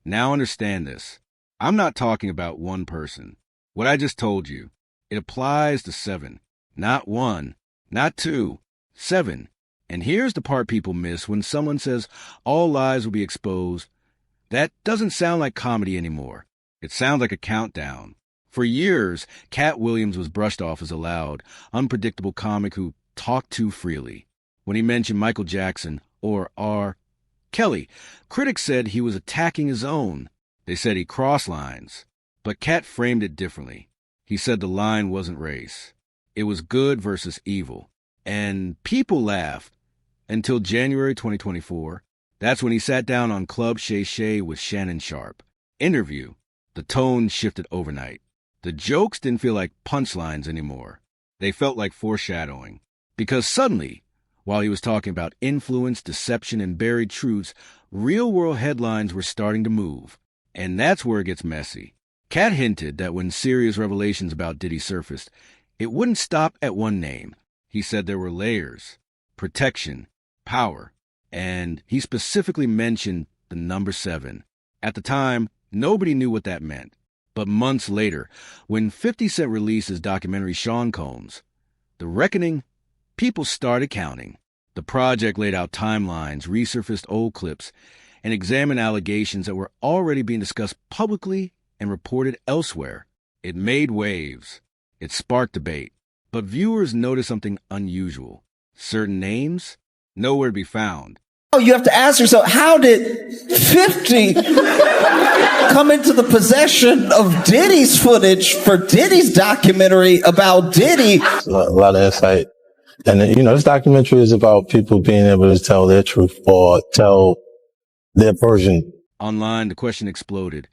Now understand this. I'm not talking about one person. What I just told you, it applies to 7. Not 1, not 2, 7. And here's the part people miss when someone says all lies will be exposed. That doesn't sound like comedy anymore. It sounds like a countdown. For years, Katt Williams was brushed off as a loud, unpredictable comic who talked too freely. When he mentioned Michael Jackson or R. Kelly, critics said he was attacking his own. They said he crossed lines. But Katt framed it differently. He said the line wasn't race. It was good versus evil. And people laughed until January 2024. That's when he sat down on Club Shay Shay with Shannon Sharpe. Interview. The tone shifted overnight. The jokes didn't feel like punchlines anymore. They felt like foreshadowing. Because suddenly, while he was talking about influence, deception, and buried truths, real-world headlines were starting to move. And that's where it gets messy. Katt hinted that when serious revelations about Diddy surfaced, it wouldn't stop at one name. He said there were layers, protection, power, and he specifically mentioned the number 7. At the time, nobody knew what that meant. But months later, when 50 Cent released his documentary Sean Combs, The Reckoning, people started counting. The project laid out timelines, resurfaced old clips, and examined allegations that were already being discussed publicly and reported elsewhere. It made waves. It sparked debate. But viewers noticed something unusual. Certain names, nowhere to be found. You have to ask yourself, how did 50 come into the possession of Diddy's footage for Diddy's documentary about Diddy? A lot of insight. And, this documentary is about people being able to tell their truth or tell their version. Online, the question exploded.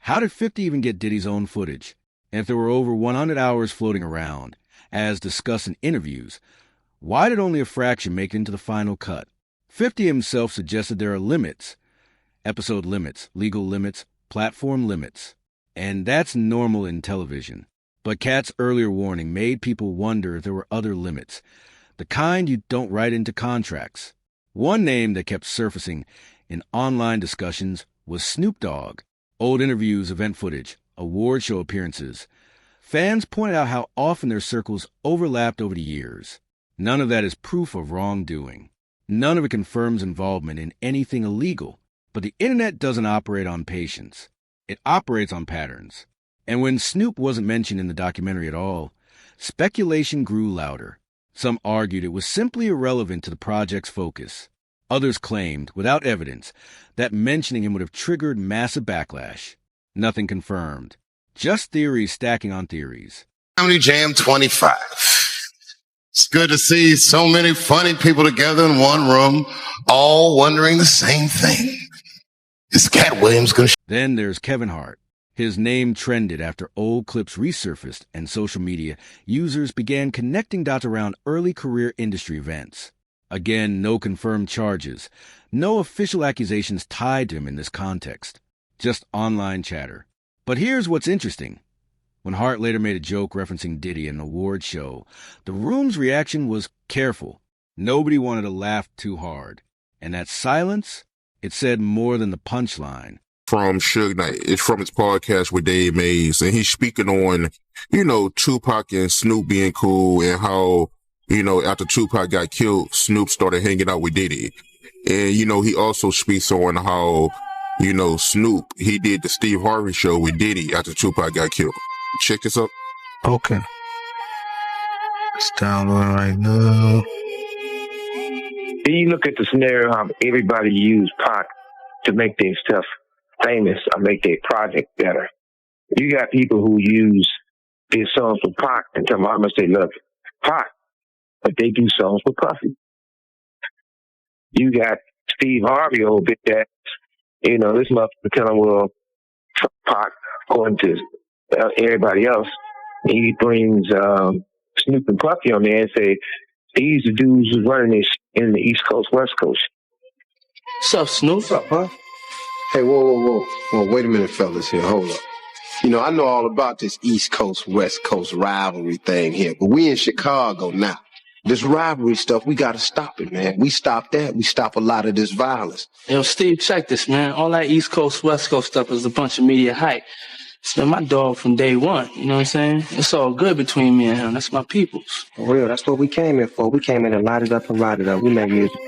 How did 50 even get Diddy's own footage? And if there were over 100 hours floating around, as discussed in interviews, why did only a fraction make it into the final cut? 50 himself suggested there are limits. Episode limits, legal limits, platform limits. And that's normal in television. But Katt's earlier warning made people wonder if there were other limits. The kind you don't write into contracts. One name that kept surfacing in online discussions was Snoop Dogg. Old interviews, event footage, award show appearances. Fans pointed out how often their circles overlapped over the years. None of that is proof of wrongdoing. None of it confirms involvement in anything illegal. But the internet doesn't operate on patience. It operates on patterns. And when Snoop wasn't mentioned in the documentary at all, speculation grew louder. Some argued it was simply irrelevant to the project's focus. Others claimed, without evidence, that mentioning him would have triggered massive backlash. Nothing confirmed. Just theories stacking on theories. Comedy Jam 25. It's good to see so many funny people together in one room, all wondering the same thing. Is Katt Williams going to... Then there's Kevin Hart. His name trended after old clips resurfaced and social media users began connecting dots around early career industry events. Again, no confirmed charges, no official accusations tied to him in this context, just online chatter. But here's what's interesting. When Hart later made a joke referencing Diddy in an award show, the room's reaction was careful. Nobody wanted to laugh too hard. And that silence, it said more than the punchline. From Suge Knight. It's from his podcast with Dave Mays. And he's speaking on, Tupac and Snoop being cool and how, after Tupac got killed, Snoop started hanging out with Diddy. And, he also speaks on how, Snoop, he did the Steve Harvey show with Diddy after Tupac got killed. Check this out. Okay. It's downloading right now. Then you look at the scenario how everybody used Pac to make their stuff famous or make their project better. You got people who use their songs with Pac and tell them, I'm going to say, look, Pac, but they do songs with Puffy. You got Steve Harvey over there, this motherfucker telling, well, Pac, according to everybody else, he brings Snoop and Puffy on there and say, these are dudes who's running this in the East Coast, West Coast. What's up, Snoop? What's up, huh? Hey, whoa. Wait a minute, fellas here. Hold up. I know all about this East Coast, West Coast rivalry thing here, but we in Chicago now. This rivalry stuff, we gotta stop it, man. We stop that, we stop a lot of this violence. Yo, Steve, check this, man. All that East Coast, West Coast stuff is a bunch of media hype. It's been my dog from day one, you know what I'm saying? It's all good between me and him. That's my peoples. For real, that's what we came in for. We came in and light it up and ride it up. We make music.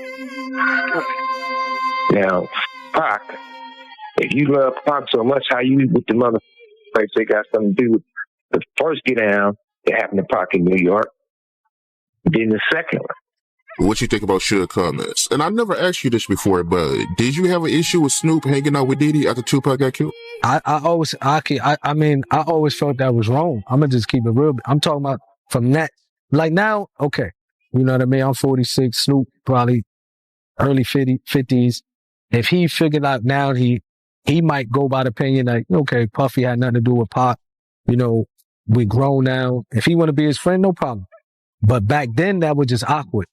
Now, Pac, if you love Pac so much, how you with the mother place, they got something to do with the first get down that happened to Pac in New York, then the second one. What you think about Suge comments? And I never asked you this before, but did you have an issue with Snoop hanging out with Diddy after Tupac got killed? I always felt that was wrong. I'm gonna just keep it real. I'm talking about from that, like now, okay. You know what I mean? I'm 46, Snoop probably early 50s. If he figured out now, he might go by the opinion like, okay, Puffy had nothing to do with Pop. You know, we're grown now. If he want to be his friend, no problem. But back then, that was just awkward.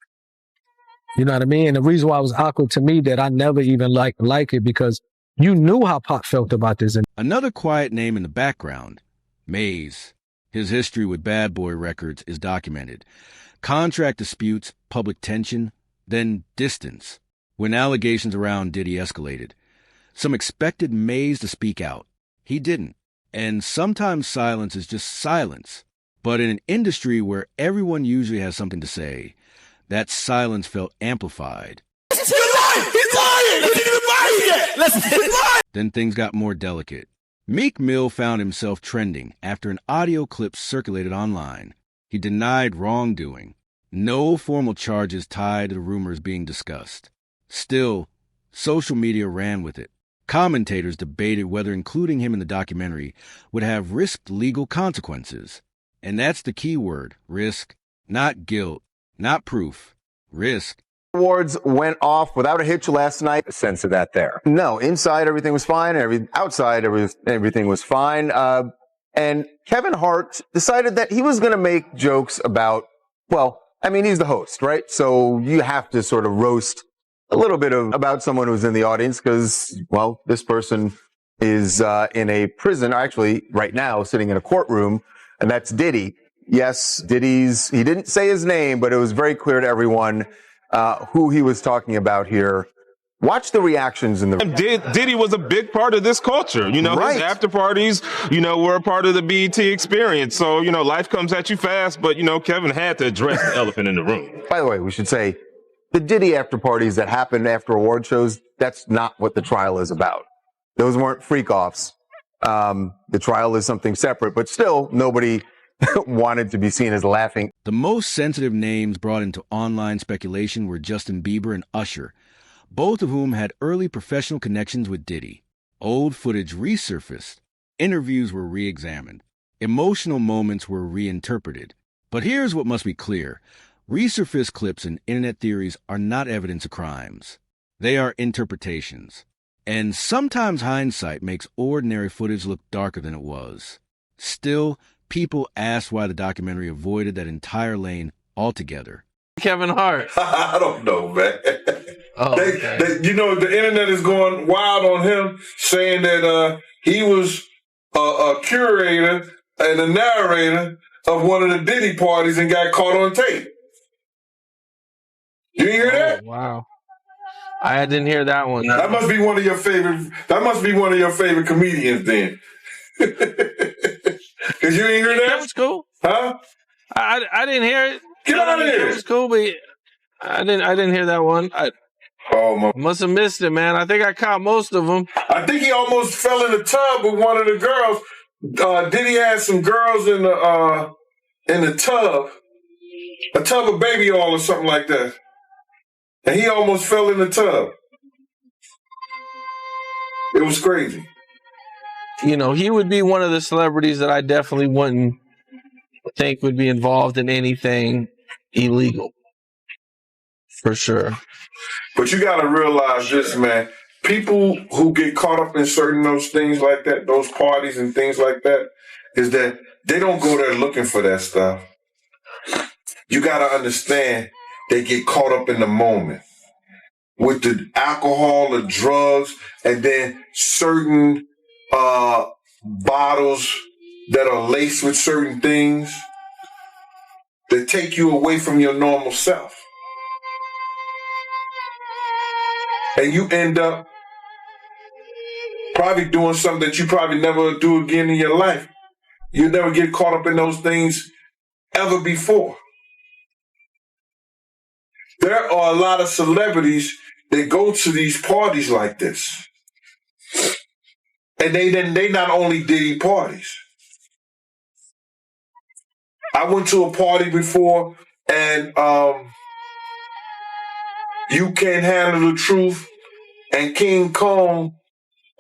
You know what I mean? And the reason why it was awkward to me that I never even like it because you knew how Pop felt about this. Another quiet name in the background, Maze. His history with Bad Boy Records is documented. Contract disputes, public tension, then distance. When allegations around Diddy escalated, some expected Maze to speak out. He didn't. And sometimes silence is just silence. But in an industry where everyone usually has something to say, that silence felt amplified. He's lying! He's lying! He didn't even buy it yet! Then things got more delicate. Meek Mill found himself trending after an audio clip circulated online. He denied wrongdoing. No formal charges tied to the rumors being discussed. Still, social media ran with it. Commentators debated whether including him in the documentary would have risked legal consequences. And that's the key word, risk, not guilt, not proof, risk. Awards went off without a hitch last night. A sense of that there. No, inside everything was fine. Outside everything was fine. And Kevin Hart decided that he was going to make jokes about, well, I mean, he's the host, right? So you have to sort of roast a little bit about someone who's in the audience because, well, this person is in a prison, actually right now sitting in a courtroom, and that's Diddy. Yes, he didn't say his name, but it was very clear to everyone who he was talking about here. Watch the reactions in the Diddy was a big part of this culture. You know, right. His after parties, you know, were a part of the BET experience. So, you know, life comes at you fast, but, you know, Kevin had to address the elephant in the room. By the way, we should say the Diddy after parties that happened after award shows, that's not what the trial is about. Those weren't freak-offs. The trial is something separate, but still nobody wanted to be seen as laughing. The most sensitive names brought into online speculation were Justin Bieber and Usher, both of whom had early professional connections with Diddy. Old footage resurfaced. Interviews were re-examined. Emotional moments were reinterpreted. But here's what must be clear. Resurfaced clips and internet theories are not evidence of crimes. They are interpretations. And sometimes hindsight makes ordinary footage look darker than it was. Still, people asked why the documentary avoided that entire lane altogether. Kevin Hart. I don't know, man. Oh, okay. You know, the internet is going wild on him, saying that he was a curator and a narrator of one of the Diddy parties and got caught on tape. You didn't hear that? Wow. I didn't hear that one. That must be one of your favorite. That must be one of your favorite comedians, then. Cause you ain't hear that? That was cool. Huh? I didn't hear it. Get out of here. It was cool, but I didn't hear that one. Must have missed it, man. I think I caught most of them. I think he almost fell in the tub with one of the girls. Diddy had some girls in the tub, a tub of baby oil or something like that, and he almost fell in the tub. It was crazy. You know, he would be one of the celebrities that I definitely wouldn't think would be involved in anything illegal. For sure. But you got to realize this, man. People who get caught up in certain those things like that, those parties and things like that, is that they don't go there looking for that stuff. You got to understand they get caught up in the moment with the alcohol, the drugs, and then certain bottles that are laced with certain things. that take you away from your normal self. And you end up probably doing something that you probably never do again in your life. You never get caught up in those things ever before. There are a lot of celebrities that go to these parties like this. And they not only Diddy parties. I went to a party before and You Can't Handle the Truth and King Kong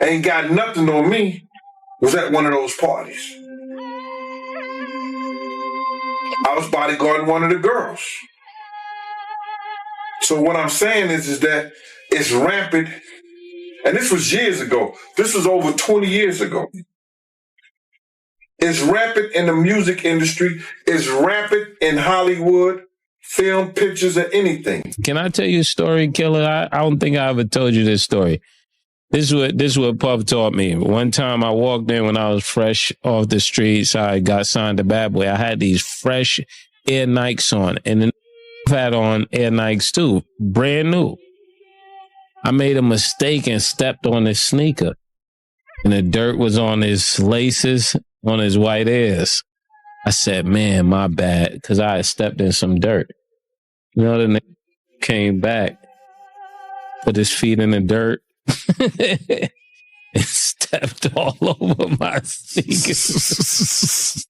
Ain't Got Nothing on Me was at one of those parties. I was bodyguarding one of the girls. So what I'm saying is that it's rampant, and this was years ago. This was over 20 years ago. It's rampant in the music industry. It's rampant in Hollywood, film, pictures, and anything. Can I tell you a story, Killer? I don't think I ever told you this story. This is what Puff taught me. One time I walked in when I was fresh off the streets. I got signed to Bad Boy. I had these fresh Air Nikes on, and then had on Air Nikes too, brand new. I made a mistake and stepped on his sneaker, and the dirt was on his laces, on his white Airs. I said, man, my bad, because I had stepped in some dirt. You know, the nigga came back, put his feet in the dirt, and stepped all over my sneakers.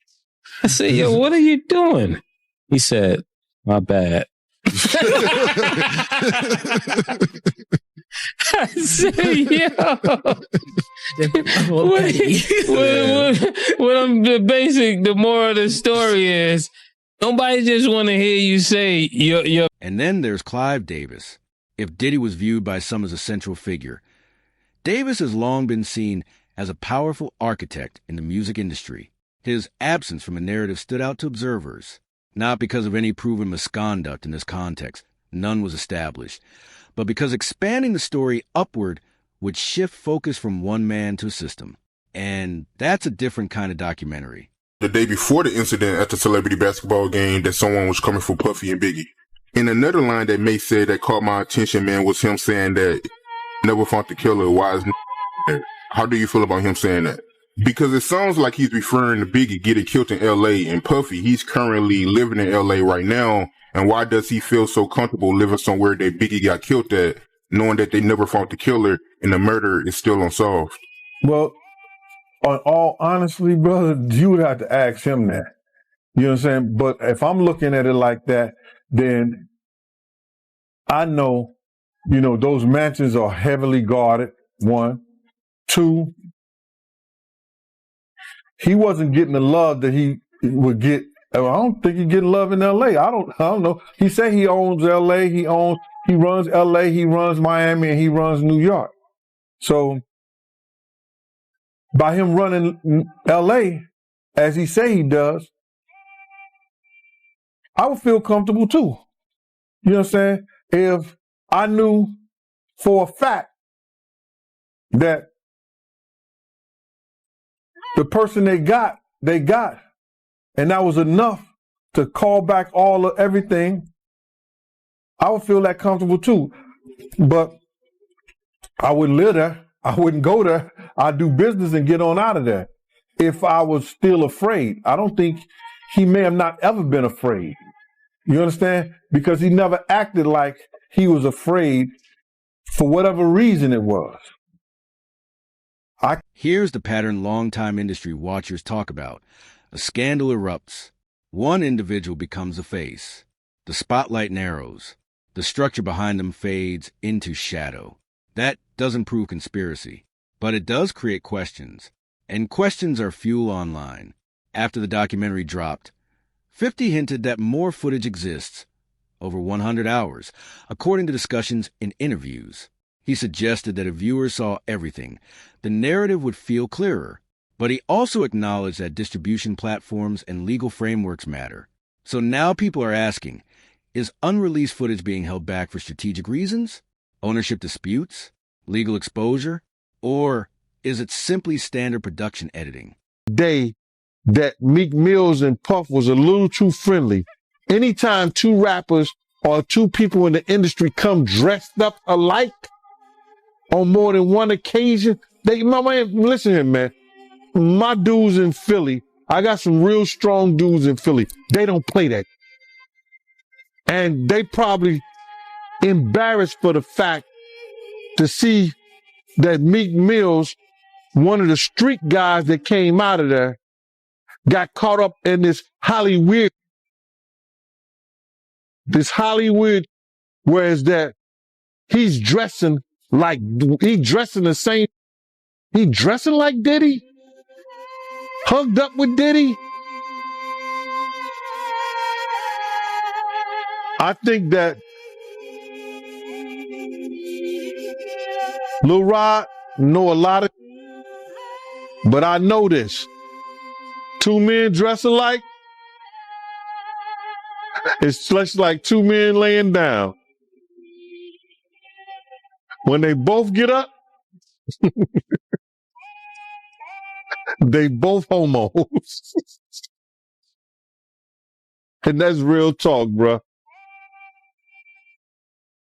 I said, yo, what are you doing? He said, my bad. I said, yo. The moral of the story is, nobody just want to hear you say you're. And then there's Clive Davis. If Diddy was viewed by some as a central figure, Davis has long been seen as a powerful architect in the music industry. His absence from a narrative stood out to observers, not because of any proven misconduct in this context, none was established, but because expanding the story upward would shift focus from one man to a system. And that's a different kind of documentary. The day before the incident at the celebrity basketball game that someone was coming for Puffy and Biggie. And another line that May said that caught my attention, man, was him saying that never found the killer. Why is there? How do you feel about him saying that? Because it sounds like he's referring to Biggie getting killed in L.A. and Puffy, he's currently living in L.A. right now. And why does he feel so comfortable living somewhere that Biggie got killed at, knowing that they never found the killer and the murder is still unsolved? Well, on all honestly, brother, you would have to ask him that. You know what I'm saying? But if I'm looking at it like that, then I know, those mansions are heavily guarded, one. Two, he wasn't getting the love that he would get. I don't think he's getting love in L.A. I don't know. He said he owns L.A., he runs L.A., he runs Miami, and he runs New York. So by him running L.A., as he say he does, I would feel comfortable too. You know what I'm saying? If I knew for a fact that the person they got, and that was enough to call back all of everything, I would feel that comfortable too. But I wouldn't live there. I wouldn't go there. I'd do business and get on out of there. If I was still afraid, I don't think he may have not ever been afraid. You understand? Because he never acted like he was afraid for whatever reason it was. Here's the pattern longtime industry watchers talk about. A scandal erupts. One individual becomes the face. The spotlight narrows. The structure behind them fades into shadow. That doesn't prove conspiracy, but it does create questions. And questions are fuel online. After the documentary dropped, 50 hinted that more footage exists, over 100 hours, according to discussions in interviews. He suggested that if viewers saw everything, the narrative would feel clearer. But he also acknowledged that distribution platforms and legal frameworks matter. So now people are asking, is unreleased footage being held back for strategic reasons, ownership disputes, legal exposure, or is it simply standard production editing? Day that Meek Mills and Puff was a little too friendly anytime two rappers or two people in the industry come dressed up alike on more than one occasion, my man, listen here, man. My dudes in Philly, I got some real strong dudes in Philly. They don't play that. And they probably embarrassed for the fact to see that Meek Mill's, one of the street guys that came out of there, got caught up in this Hollywood, whereas that he's dressing like Diddy, hugged up with Diddy. I think that Lil Rod know a lot of, but I know this. Two men dress alike, it's just like two men laying down. When they both get up, they both homos. And that's real talk, bruh.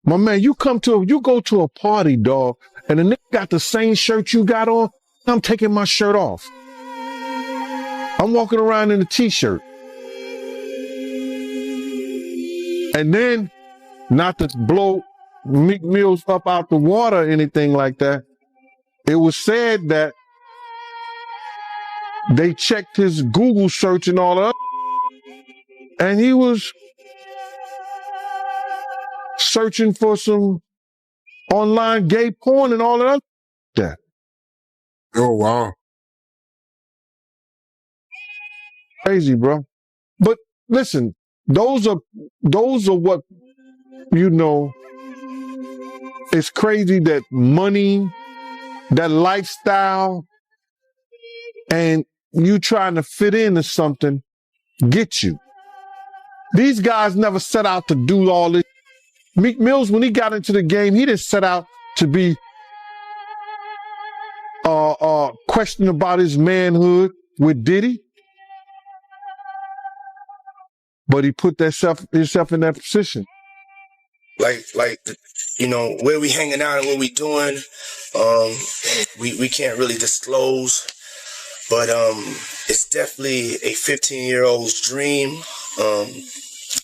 My man, you go to a party, dog, and the nigga got the same shirt you got on, I'm taking my shirt off. I'm walking around in a t-shirt. And then, not to blow Meek Mills up out the water or anything like that, it was said that they checked his Google search and all that, and he was searching for some online gay porn and all of that. Oh, wow. Crazy, bro. But listen, those are what, you know, it's crazy that money, that lifestyle, and you trying to fit into something get you. These guys never set out to do all this. Meek Mills, when he got into the game, he didn't set out to be questioned about his manhood with Diddy. But he put himself in that position. Like, you know, where we hanging out and what we doing, we can't really disclose, but it's definitely a 15-year-old's dream.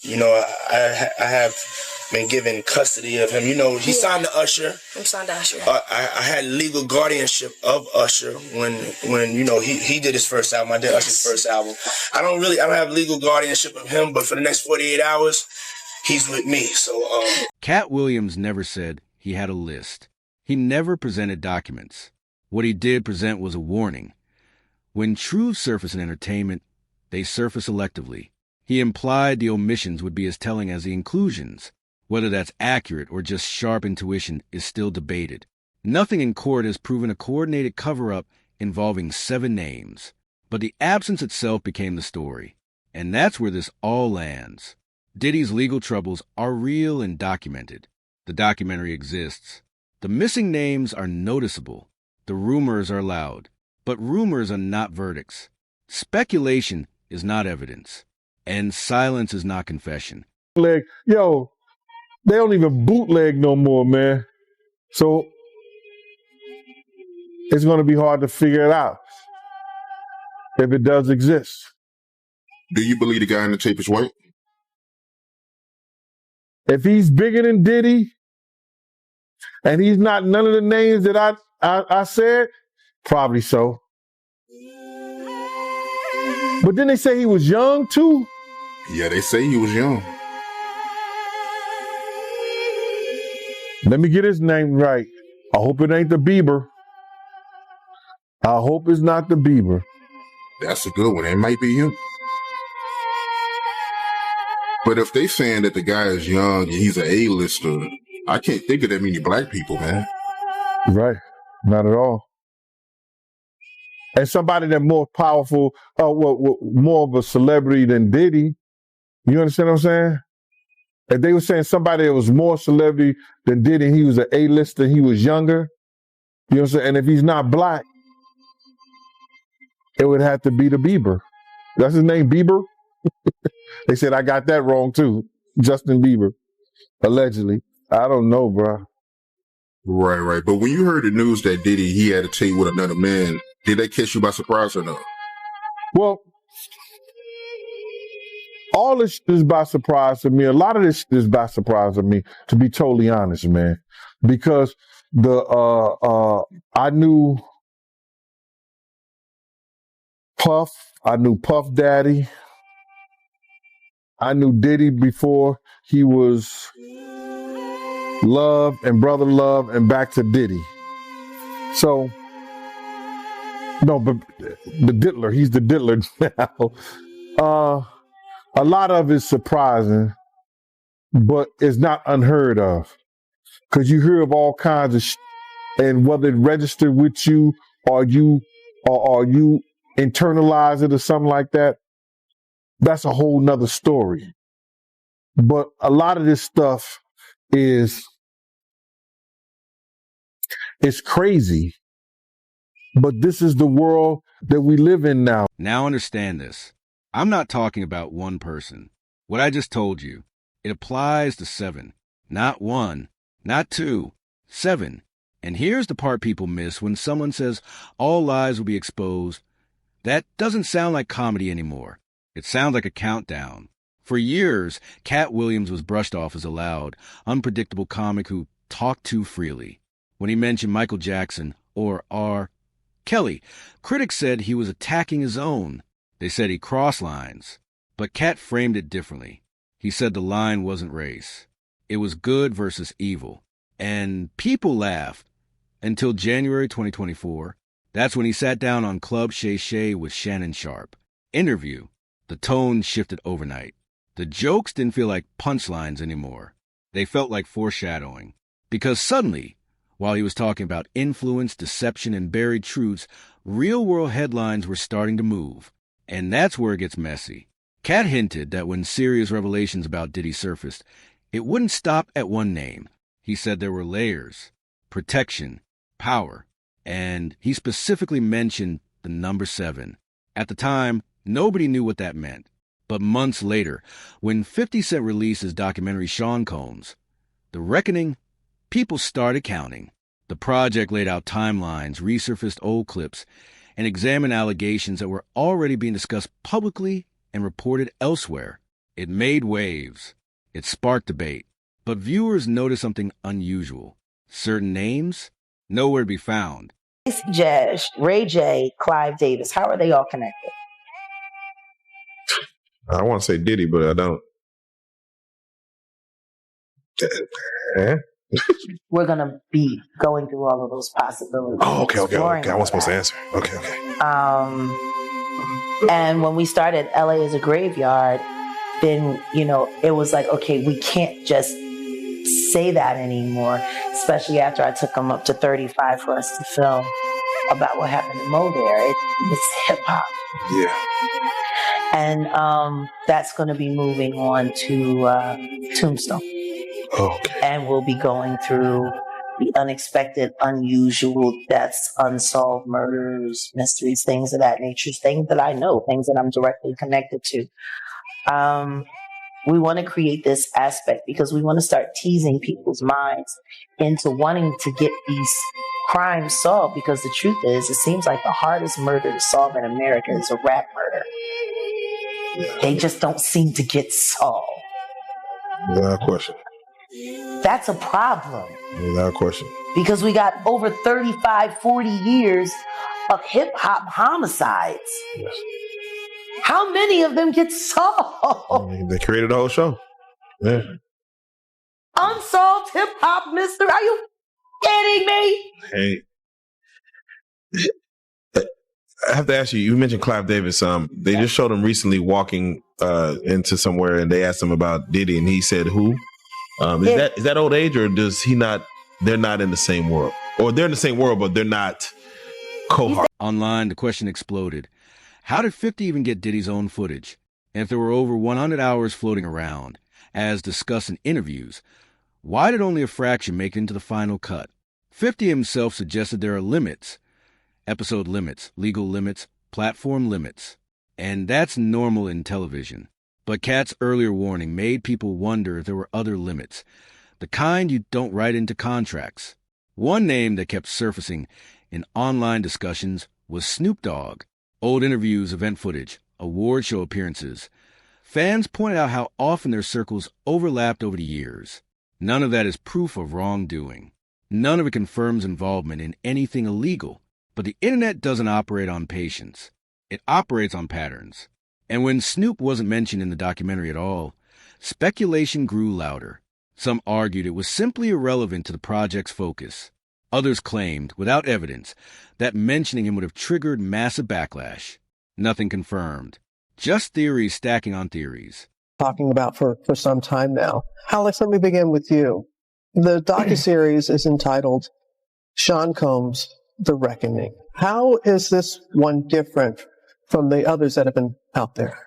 You know, I have been given custody of him. You know, he signed to Usher. I'm signed to Usher. I had legal guardianship of Usher when you know he did his first album. I did Usher's first album. I don't have legal guardianship of him, but for the next 48 hours, he's with me. So Katt Williams never said he had a list. He never presented documents. What he did present was a warning. When truths surface in entertainment, they surface selectively. He implied the omissions would be as telling as the inclusions. Whether that's accurate or just sharp intuition is still debated. Nothing in court has proven a coordinated cover-up involving 7 names. But the absence itself became the story. And that's where this all lands. Diddy's legal troubles are real and documented. The documentary exists. The missing names are noticeable. The rumors are loud. But rumors are not verdicts. Speculation is not evidence. And silence is not confession. Yo, they don't even bootleg no more, man. So it's going to be hard to figure it out if it does exist. Do you believe the guy in the tape is white? If he's bigger than Diddy and he's not none of the names that I said, probably so. But then they say he was young too. Yeah, they say he was young. Let me get his name right. I hope it ain't the Bieber. I hope it's not the Bieber. That's a good one. It might be him. But if they saying that the guy is young and he's an A-lister, I can't think of that many black people, man. Right. Not at all. And somebody that's more powerful, more of a celebrity than Diddy. You understand what I'm saying? If they were saying somebody that was more celebrity than Diddy, he was an A-lister, he was younger. You know what I'm saying? And if he's not black, it would have to be the Bieber. That's his name, Bieber? They said I got that wrong too. Justin Bieber, allegedly. I don't know, bro. Right. But when you heard the news that Diddy, he had a tape with another man, did that catch you by surprise or no? Well, all this is by surprise to me. A lot of this is by surprise to me, to be totally honest, man. Because I knew Puff, I knew Puff Daddy, I knew Diddy before he was Love and Brother Love and back to Diddy. So, no, but the diddler, he's the diddler now. A lot of it's surprising, but it's not unheard of. Because you hear of all kinds of and whether it registered with you or you internalize it or something like that, that's a whole nother story. But a lot of this stuff is crazy. But this is the world that we live in now. Now understand this. I'm not talking about one person. What I just told you, it applies to 7. Not 1, not 2, 7. And here's the part people miss when someone says all lies will be exposed. That doesn't sound like comedy anymore. It sounds like a countdown. For years, Katt Williams was brushed off as a loud, unpredictable comic who talked too freely. When he mentioned Michael Jackson or R. Kelly, critics said he was attacking his own. They said he crossed lines. But Katt framed it differently. He said the line wasn't race. It was good versus evil. And people laughed. Until January 2024. That's when he sat down on Club Shay Shay with Shannon Sharpe. Interview. The tone shifted overnight. The jokes didn't feel like punchlines anymore. They felt like foreshadowing. Because suddenly, while he was talking about influence, deception, and buried truths, real-world headlines were starting to move. And that's where it gets messy. Katt hinted that when serious revelations about Diddy surfaced, it wouldn't stop at one name. He said there were layers, protection, power, and he specifically mentioned the number 7. At the time, nobody knew what that meant. But months later, when 50 Cent released his documentary Sean Combs, The Reckoning, people started counting. The project laid out timelines, resurfaced old clips, and examined allegations that were already being discussed publicly and reported elsewhere. It made waves. It sparked debate. But viewers noticed something unusual. Certain names, nowhere to be found. Jazz, Ray J, Clive Davis, how are they all connected? I want to say Diddy, but I don't. We're going to be going through all of those possibilities. Oh, okay. I wasn't supposed to answer. Okay. And when we started LA as a graveyard, then, it was like, okay, we can't just say that anymore, especially after I took them up to 35 for us to film about what happened in Mo there. It's hip hop. Yeah. And that's going to be moving on to Tombstone. Okay. And we'll be going through the unexpected, unusual deaths, unsolved murders, mysteries, things of that nature, things that I know, things that I'm directly connected to. We want to create this aspect because we want to start teasing people's minds into wanting to get these crimes solved, because the truth is, it seems like the hardest murder to solve in America is a rap murder. They just don't seem to get solved. Without question. That's a problem. Without question. Because we got over 35, 40 years of hip-hop homicides. Yes. How many of them get solved? They created a whole show. Yeah. Unsolved hip-hop mystery. Are you kidding me? Hey. I have to ask you, you mentioned Clive Davis. They just showed him recently walking into somewhere, and they asked him about Diddy, and he said, who? Is that old age, or does he not, they're not in the same world? Or they're in the same world, but they're not cohort. Online, the question exploded. How did 50 even get Diddy's own footage? And if there were over 100 hours floating around, as discussed in interviews, why did only a fraction make it into the final cut? 50 himself suggested there are limits. Episode limits, legal limits, platform limits. And that's normal in television. But Katt's earlier warning made people wonder if there were other limits, the kind you don't write into contracts. One name that kept surfacing in online discussions was Snoop Dogg. Old interviews, event footage, award show appearances. Fans pointed out how often their circles overlapped over the years. None of that is proof of wrongdoing. None of it confirms involvement in anything illegal. But the internet doesn't operate on patience. It operates on patterns. And when Snoop wasn't mentioned in the documentary at all, speculation grew louder. Some argued it was simply irrelevant to the project's focus. Others claimed, without evidence, that mentioning him would have triggered massive backlash. Nothing confirmed. Just theories stacking on theories. Talking about for some time now. Alex, let me begin with you. The docuseries is entitled Sean Combs, The Reckoning. How is this one different from the others that have been out there?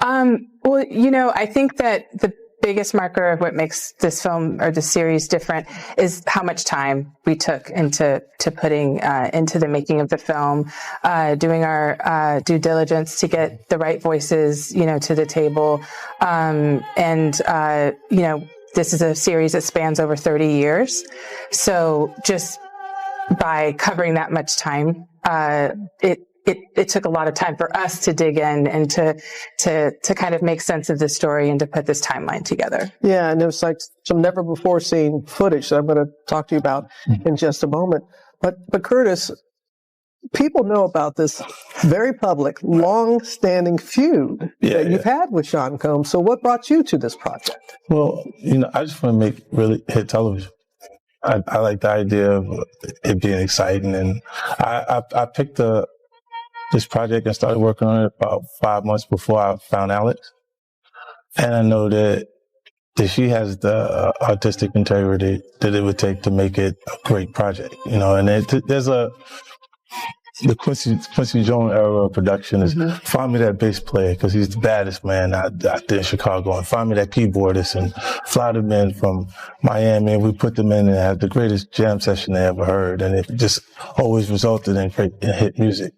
Well, I think that the biggest marker of what makes this film or the series different is how much time we took into putting into the making of the film, doing our due diligence to get the right voices, to the table. This is a series that spans over 30 years. So just by covering that much time, it took a lot of time for us to dig in and to kind of make sense of this story and to put this timeline together. Yeah, and there's like some never before seen footage that I'm going to talk to you about in just a moment. But Curtis, people know about this very public, long-standing feud that you've had with Sean Combs. So what brought you to this project? Well, I just want to make really hit television. I like the idea of it being exciting, and I picked this project and started working on it about 5 months before I found Alex. And I know that she has the artistic integrity that it would take to make it a great project, and there's the Quincy Jones era of production is find me that bass player because he's the baddest man out there in Chicago, and find me that keyboardist and fly them in from Miami, and we put them in and have the greatest jam session they ever heard, and it just always resulted in great hit music.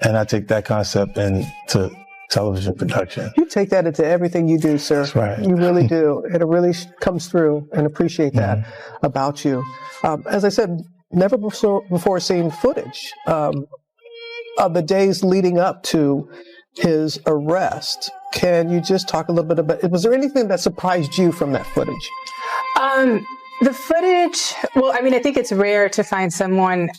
And I take that concept into television production. You take that into everything you do, sir. That's right. You really do. And it really comes through, and appreciate that about you. As I said, never before seen footage of the days leading up to his arrest. Can you just talk a little bit about, was there anything that surprised you from that footage? The footage, I think it's rare to find someone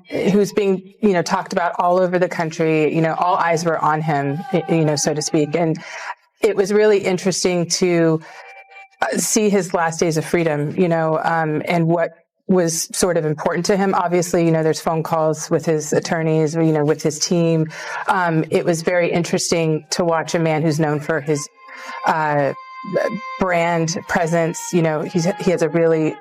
who's being, talked about all over the country. All eyes were on him, so to speak. And it was really interesting to see his last days of freedom, and what was sort of important to him. Obviously, there's phone calls with his attorneys, with his team. It was very interesting to watch a man who's known for his brand presence. He has a really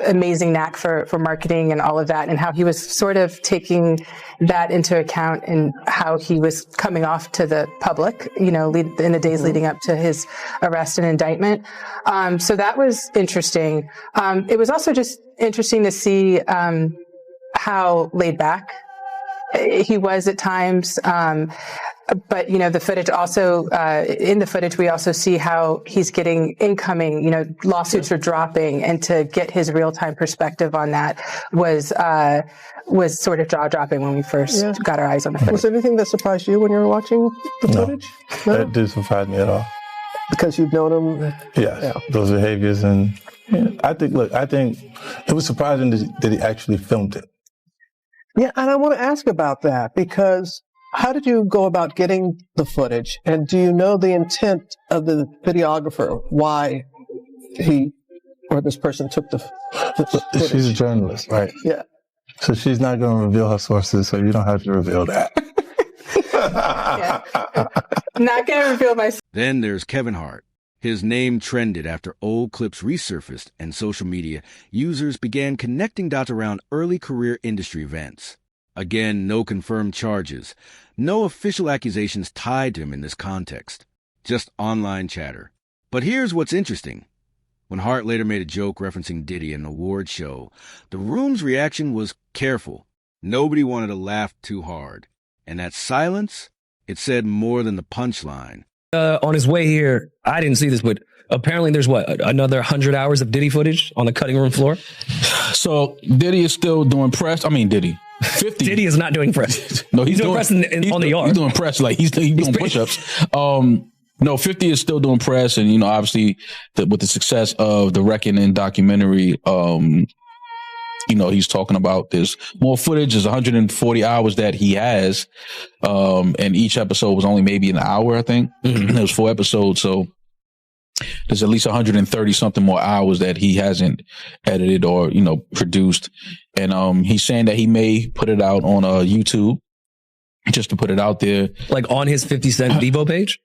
amazing knack for marketing and all of that, and how he was sort of taking that into account and how he was coming off to the public, in the days leading up to his arrest and indictment. So that was interesting. It was also just interesting to see how laid back he was at times. But, the footage also, in the footage, we also see how he's getting incoming, lawsuits are dropping, and to get his real-time perspective on that was sort of jaw-dropping when we first got our eyes on the footage. Was there anything that surprised you when you were watching the footage? No, that didn't surprise me at all. Because you've known him? Yeah, those behaviors. And I think it was surprising that he actually filmed it. Yeah, and I want to ask about that, because how did you go about getting the footage? And do you know the intent of the videographer, why he or this person took the footage? She's a journalist, right? Yeah. So she's not going to reveal her sources, so you don't have to reveal that. Not going to reveal my... Then there's Kevin Hart. His name trended after old clips resurfaced and social media users began connecting dots around early career industry events. Again, no confirmed charges, no official accusations tied to him in this context, just online chatter. But here's what's interesting. When Hart later made a joke referencing Diddy in an award show, the room's reaction was careful. Nobody wanted to laugh too hard. And that silence, it said more than the punchline. On his way here, I didn't see this, but apparently there's another 100 hours of Diddy footage on the cutting room floor. So Diddy is still doing press. I mean, Diddy. 50. Diddy is not doing press. No, he's doing press on the yard. He's doing press. Like he's doing push-ups. No, 50 is still doing press. And, obviously with the success of the Reckoning documentary, he's talking about there's more footage. There's 140 hours that he has. And each episode was only maybe an hour, I think. There was 4 episodes. So there's at least 130 something more hours that he hasn't edited or, produced. And he's saying that he may put it out on YouTube just to put it out there. Like on his 50 Cent Devo page?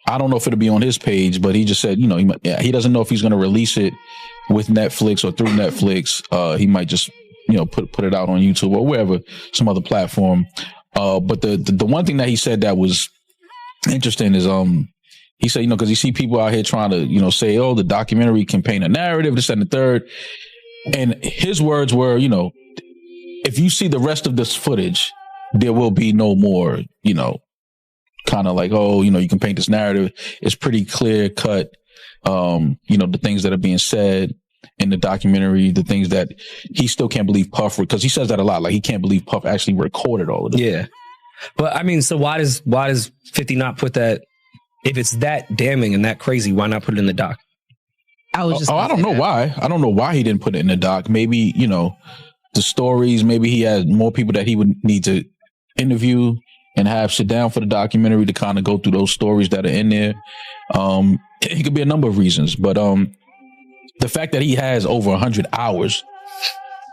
I don't know if it'll be on his page, but he just said, he doesn't know if he's going to release it with Netflix or through Netflix. He might just, put it out on YouTube or wherever, some other platform. But the one thing that he said that was interesting is, he said, because you see people out here trying to, say, oh, the documentary can paint a narrative, this and the third. And his words were, if you see the rest of this footage, there will be no more, kind of like, oh, you can paint this narrative. It's pretty clear cut. The things that are being said in the documentary, the things that he still can't believe Puff, because he says that a lot. Like he can't believe Puff actually recorded all of this. Yeah. But I mean, so why does 50 not put that, if it's that damning and that crazy, why not put it in the doc? I don't know why. I don't know why he didn't put it in the doc. Maybe, the stories, maybe he had more people that he would need to interview and have sit down for the documentary to kind of go through those stories that are in there. It could be a number of reasons, but the fact that he has over 100 hours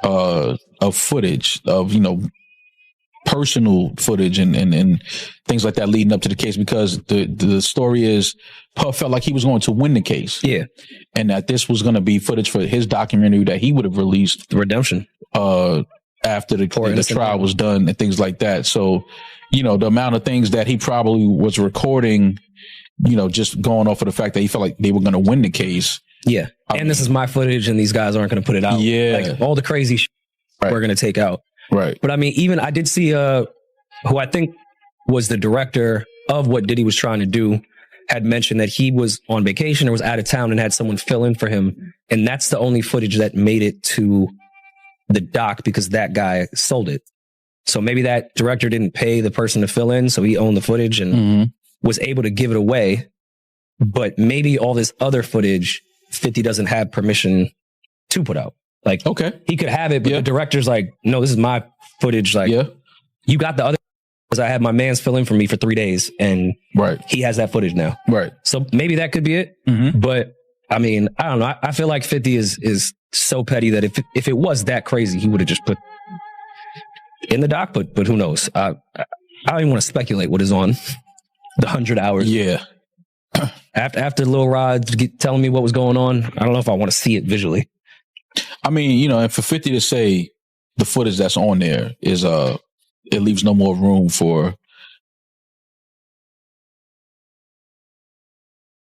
of footage of, personal footage and things like that leading up to the case, because the story is Puff felt like he was going to win the case. Yeah. And that this was going to be footage for his documentary that he would have released. The redemption. After the trial was done and things like that. So, the amount of things that he probably was recording, just going off of the fact that he felt like they were going to win the case. Yeah. And this is my footage and these guys aren't going to put it out. Yeah. Like all the crazy shit we're going to take out. Right. But I mean, even I did see who I think was the director of what Diddy was trying to do had mentioned that he was on vacation or was out of town and had someone fill in for him. And that's the only footage that made it to the doc because that guy sold it. So maybe that director didn't pay the person to fill in, so he owned the footage and was able to give it away. But maybe all this other footage, 50 doesn't have permission to put out. Like, okay, he could have it, but the director's like, no, this is my footage. Like, you got the other, because I had my man's fill in for me for 3 days, and he has that footage now. Right. So maybe that could be it. But I mean, I don't know. I feel like 50 is so petty that if it was that crazy, he would have just put in the doc. But who knows? I don't even want to speculate what is on the 100 hours. Yeah. After Lil Rod telling me what was going on, I don't know if I want to see it visually. I mean, and for 50 to say the footage that's on there is it leaves no more room for